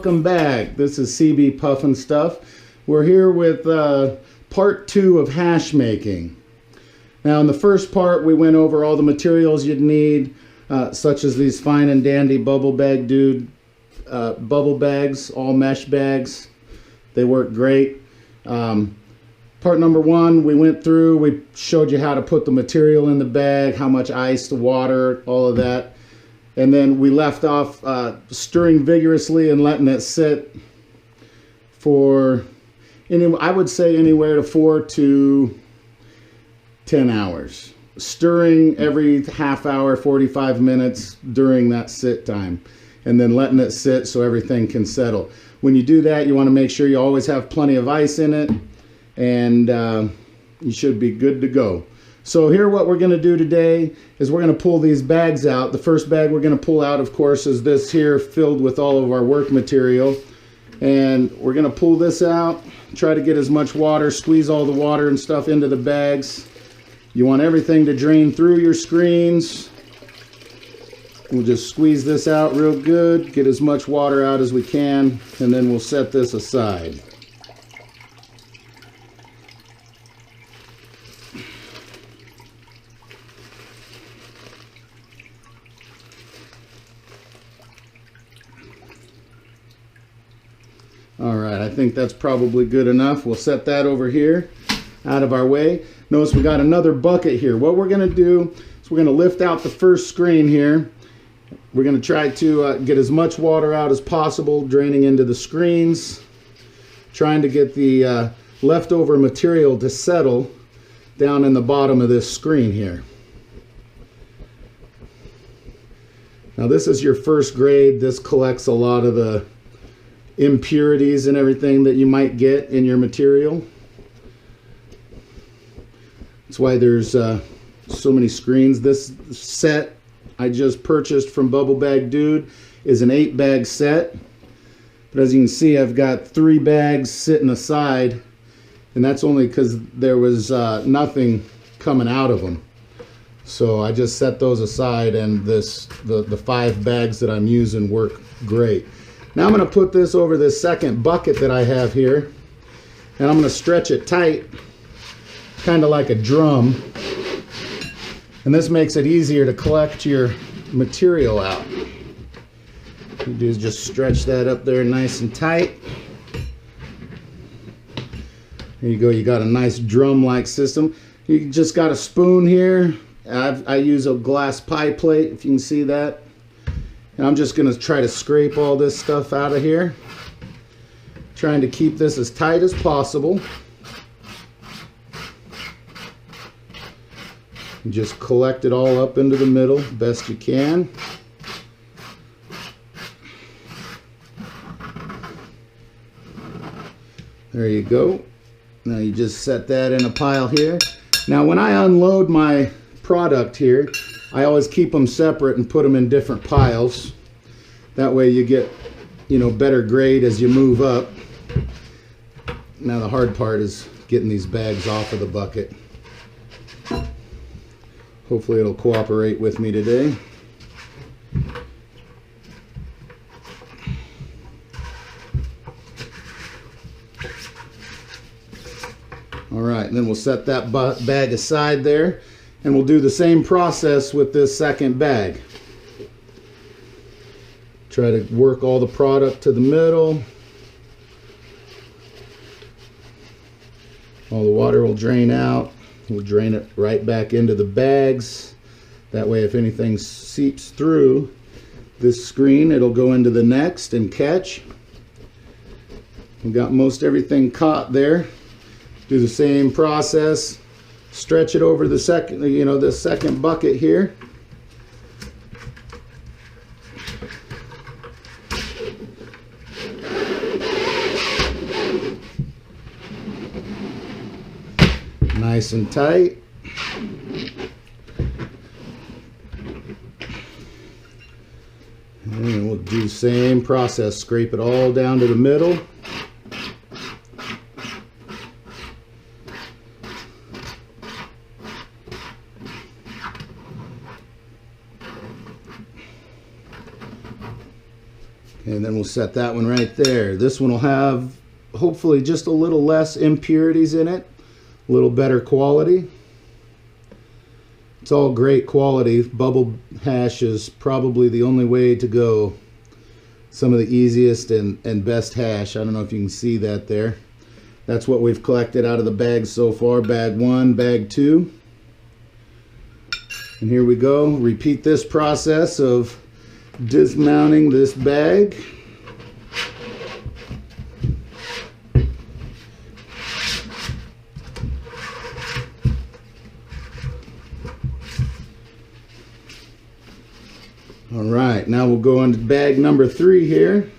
welcome back. This is CB PUFFNSTUFF. We're here with part 2 of hash making. Now in the first part we went over all the materials you'd need, such as these fine and dandy bubble bag bubble bags, all mesh bags. They work great. Part number 1, we went through, we showed you how to put the material in the bag, how much ice, the water, all of that. And then we left off stirring vigorously and letting it sit for, I would say, anywhere to 4 to 10 hours. Stirring every half hour, 45 minutes during that sit time. And then letting it sit so everything can settle. When you do that, you want to make sure you always have plenty of ice in it. And you should be good to go. So here what we're going to do today is we're going to pull these bags out. The first bag we're going to pull out, of course, is this here filled with all of our work material. And we're going to pull this out, try to get as much water, squeeze all the water and stuff into the bags. You want everything to drain through your screens. We'll just squeeze this out real good, get as much water out as we can, and then we'll set this aside. Alright, I think that's probably good enough. We'll set that over here, out of our way. Notice we got another bucket here. What we're going to do is we're going to lift out the first screen here. We're going to try to get as much water out as possible, draining into the screens. Trying to get the leftover material to settle down in the bottom of this screen here. Now this is your first grade. This collects a lot of the impurities and everything that you might get in your material. That's why there's so many screens. This set I just purchased from Bubble Bag Dude is an 8-bag set, but as you can see I've got 3 bags sitting aside, and that's only because there was nothing coming out of them. So I just set those aside, and the 5 bags that I'm using work great. Now I'm going to put this over this second bucket that I have here, and I'm going to stretch it tight, kind of like a drum, and this makes it easier to collect your material out. What you do is just stretch that up there nice and tight. There you go, you got a nice drum-like system. You just got a spoon here. I use a glass pie plate, if you can see that. And I'm just going to try to scrape all this stuff out of here. Trying to keep this as tight as possible. And just collect it all up into the middle best you can. There you go. Now you just set that in a pile here. Now when I unload my product here, I always keep them separate and put them in different piles. That way you get, better grade as you move up. Now the hard part is getting these bags off of the bucket. Hopefully it'll cooperate with me today. Alright, and then we'll set that bag aside there. And we'll do the same process with this second bag. Try to work all the product to the middle. All the water will drain out. We'll drain it right back into the bags. That way if anything seeps through this screen, it'll go into the next and catch. We've got most everything caught there. Do the same process. Stretch it over the second, this second bucket here. Nice and tight. And we'll do the same process. Scrape it all down to the middle. And then we'll set that one right there. This one will have hopefully just a little less impurities in it, a little better quality. It's all great quality. Bubble hash is probably the only way to go. Some of the easiest and best hash. I don't know if you can see that there. That's what we've collected out of the bags so far. Bag 1, bag 2. And here we go. Repeat this process of dismounting this bag. All right, now we'll go into bag number 3 here.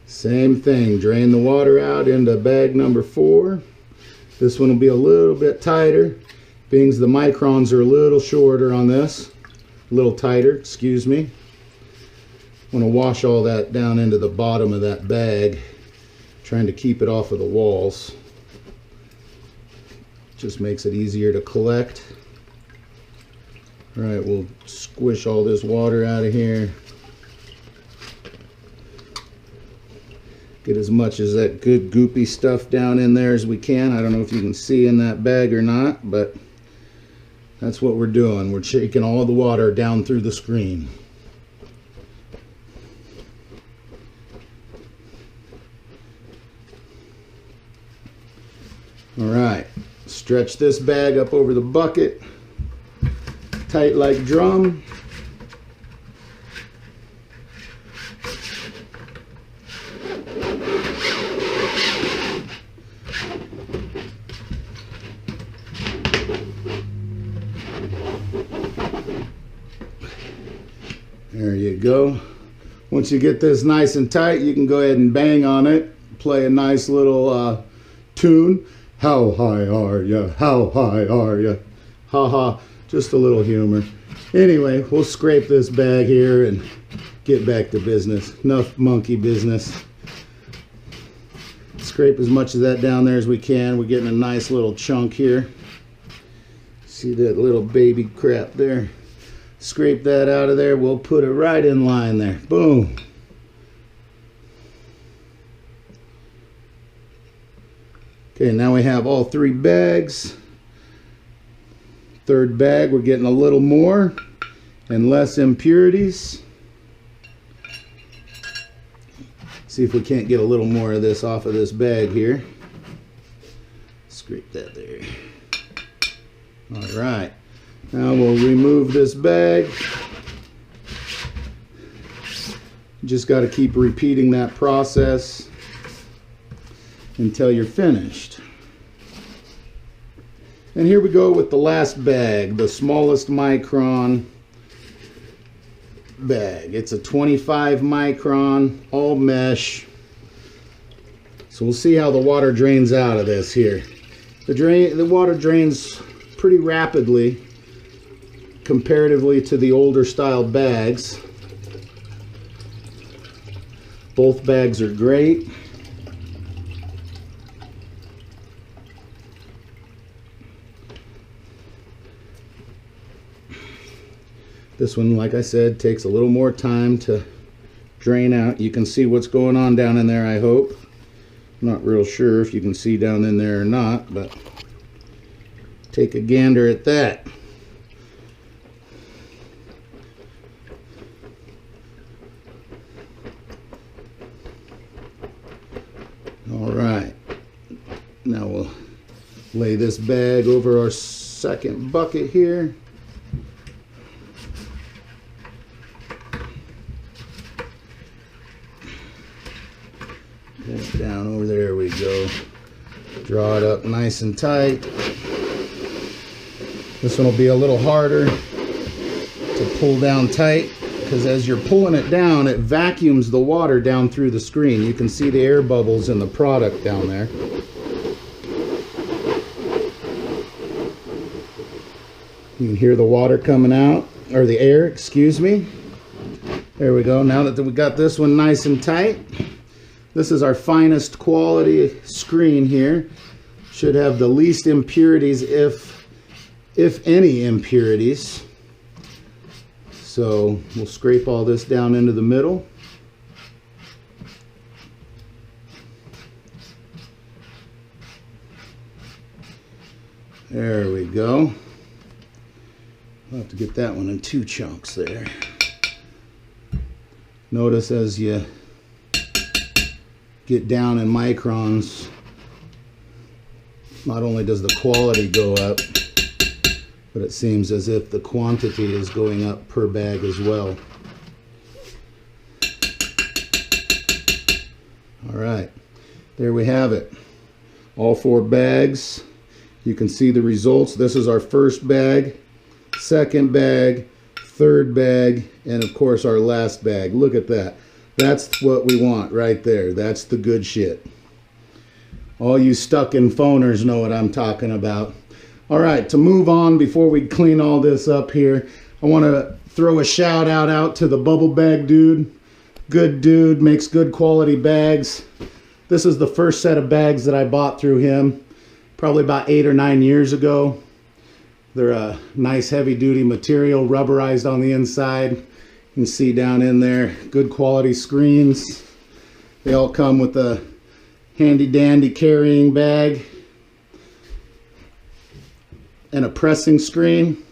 Same thing, drain the water out into bag number 4. This one will be a little bit tighter, being the microns are a little shorter on this. A little tighter, excuse me. I'm going to wash all that down into the bottom of that bag, trying to keep it off of the walls. Just makes it easier to collect. All right, we'll squish all this water out of here. Get as much as that good goopy stuff down in there as we can. I don't know if you can see in that bag or not, but that's what we're doing. We're shaking all the water down through the screen. All right, stretch this bag up over the bucket, tight like drum. There you go. Once you get this nice and tight, you can go ahead and bang on it, play a nice little tune. How high are ya? How high are ya? Ha ha, just a little humor. Anyway, we'll scrape this bag here and get back to business. Enough monkey business. Scrape as much of that down there as we can. We're getting a nice little chunk here. See that little baby crap there? Scrape that out of there. We'll put it right in line there. Boom. Okay, now we have all 3 bags. Third bag, we're getting a little more and less impurities. See if we can't get a little more of this off of this bag here. Scrape that there. All right. Now we'll remove this bag. Just got to keep repeating that process until you're finished. And here we go with the last bag, the smallest micron bag. It's a 25 micron, all mesh. So we'll see how the water drains out of this here. The water drains pretty rapidly comparatively to the older style bags. Both bags are great. This one, like I said, takes a little more time to drain out. You can see what's going on down in there, I hope. I'm not real sure if you can see down in there or not, but take a gander at that. All right, now we'll lay this bag over our second bucket here. Put it down over there, we go. Draw it up nice and tight. This one will be a little harder to pull down tight, because as you're pulling it down, it vacuums the water down through the screen. You can see the air bubbles in the product down there. You can hear the water coming out, or the air, excuse me. There we go. Now that we got this one nice and tight, this is our finest quality screen here. Should have the least impurities, if any impurities. So we'll scrape all this down into the middle. There we go. I'll have to get that one in 2 chunks there. Notice as you get down in microns, not only does the quality go up, but it seems as if the quantity is going up per bag as well. All right, there we have it. All 4 bags. You can see the results. This is our first bag, second bag, third bag, and of course our last bag. Look at that. That's what we want right there. That's the good shit. All you stuck-in phoners know what I'm talking about. All right, to move on before we clean all this up here, I want to throw a shout out to the Bubble Bag dude. Good dude, makes good quality bags. This is the first set of bags that I bought through him, probably about 8 or 9 years ago. They're a nice heavy-duty material, rubberized on the inside. You can see down in there, good quality screens. They all come with a handy-dandy carrying bag and a pressing screen.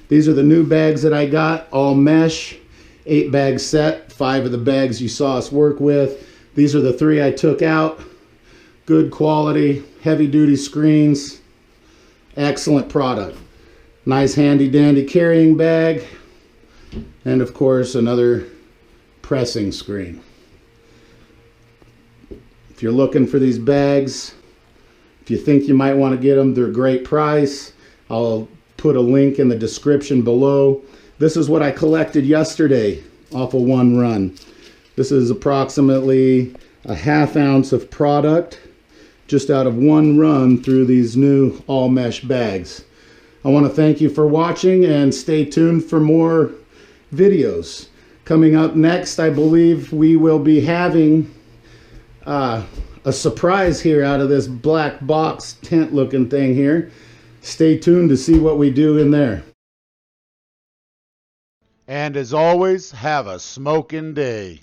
These are the new bags that I got, all mesh, 8-bag set. 5 of the bags you saw us work with. These are the 3 I took out. Good quality, heavy-duty screens. Excellent product. Nice handy-dandy carrying bag. And of course, another pressing screen. If you're looking for these bags, if you think you might want to get them, they're a great price. I'll put a link in the description below. This is what I collected yesterday off of one run. This is approximately a ½ ounce of product just out of one run through these new all mesh bags. I want to thank you for watching and stay tuned for more videos. Coming up next, I believe we will be having a surprise here out of this black box tent looking thing here. Stay tuned to see what we do in there. And as always, have a smoking day.